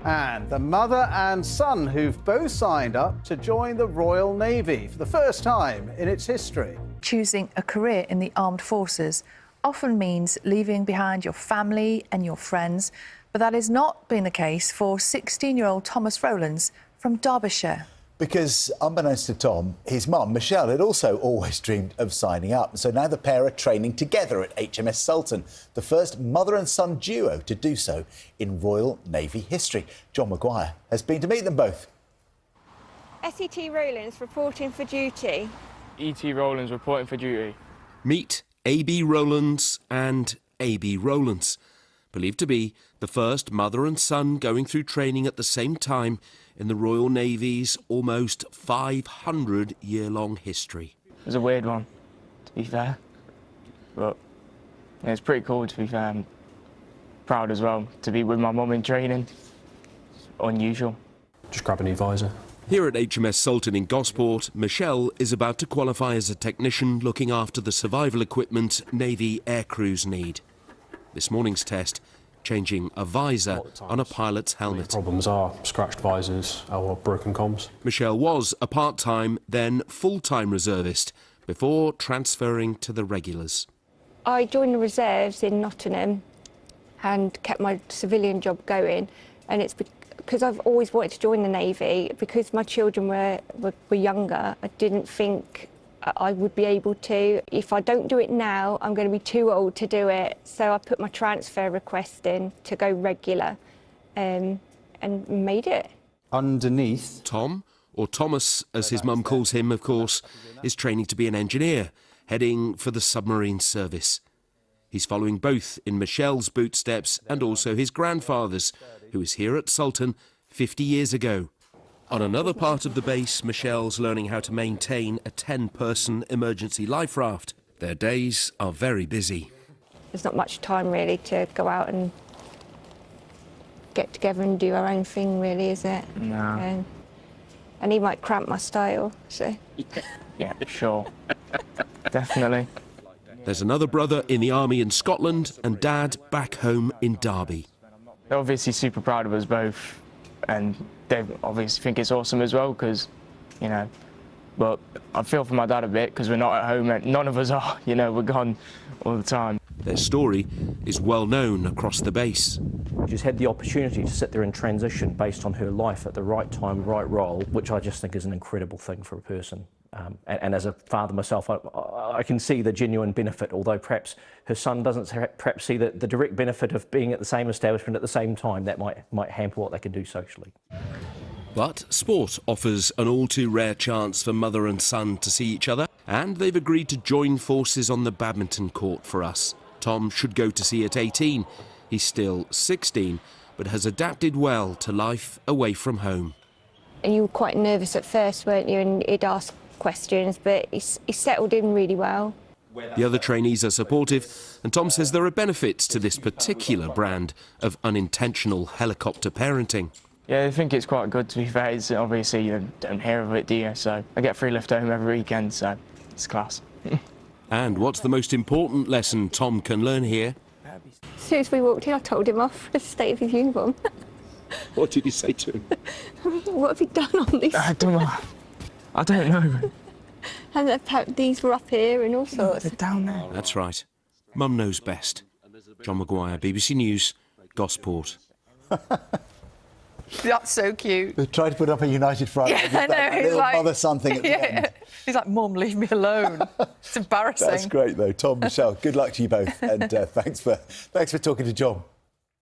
And the mother and son who've both signed up to join the Royal Navy for the first time in its history. Choosing a career in the armed forces often means leaving behind your family and your friends, but that has not been the case for 16-year-old Thomas Rowlands from Derbyshire. Because, unbeknownst to Tom, his mum, Michelle, had also always dreamed of signing up. So now the pair are training together at HMS Sultan, the first mother and son duo to do so in Royal Navy history. John Maguire has been to meet them both. S.E.T. Rowlands reporting for duty. E.T. Rowlands reporting for duty. Meet A.B. Rowlands and A.B. Rowlands, believed to be the first mother and son going through training at the same time in the Royal Navy's almost 500-year-long history. It was a weird one, to be fair, but it's pretty cool, to be fair. I'm proud as well to be with my mum in training. It's unusual. Just grab a new visor. Here at HMS Sultan in Gosport, Michelle is about to qualify as a technician looking after the survival equipment Navy aircrews need. This morning's test, changing a visor on a pilot's helmet. Problems are scratched visors or broken comms. Michelle was a part-time, then full-time reservist before transferring to the regulars. I joined the reserves in Nottingham and kept my civilian job going, and it's because I've always wanted to join the Navy. Because my children were younger, I didn't think I would be able to. If I don't do it now, I'm going to be too old to do it. So I put my transfer request in to go regular and made it. Underneath, Tom, or Thomas as his mum calls him, of course, is training to be an engineer, heading for the submarine service. He's following both in Michelle's footsteps and also his grandfather's, who was here at Sultan 50 years ago. On another part of the base, Michelle's learning how to maintain a 10-person emergency life raft. Their days are very busy. There's not much time really to go out and get together and do our own thing, really, is it? No. And he might cramp my style, so... Yeah, sure. Definitely. There's another brother in the army in Scotland and dad back home in Derby. They're obviously super proud of us both, and they obviously think it's awesome as well, because, you know, but I feel for my dad a bit, because we're not at home, and none of us are, you know, we're gone all the time. Their story is well known across the base. She's had the opportunity to sit there and transition based on her life at the right time, right role, which I just think is an incredible thing for a person. And as a father myself, I can see the genuine benefit, although perhaps her son doesn't perhaps see the direct benefit of being at the same establishment at the same time. That might hamper what they can do socially. But sport offers an all too rare chance for mother and son to see each other, and they've agreed to join forces on the badminton court for us. Tom should go to sea at 18. He's still 16, but has adapted well to life away from home. And you were quite nervous at first, weren't you? And he'd ask questions, but he settled in really well. The other trainees are supportive, and Tom says there are benefits to this particular brand of unintentional helicopter parenting. Yeah, I think it's quite good, to be fair. It's obviously, you don't hear of it, do you? So I get free lift home every weekend, so it's class. And what's the most important lesson Tom can learn here? As soon as we walked in, I told him off for the state of his uniform. What did you say to him? What have you done on this? I don't know. And these were up here and all sorts. They're down there. That's right. Mum knows best. John Maguire, BBC News, Gosport. That's so cute. They tried to put up a united front. Yeah, I know, that he's little like- mother-son thing at the end. He's like, Mum, leave me alone. It's embarrassing. That's great, though. Tom, Michelle, good luck to you both, and thanks for talking to John.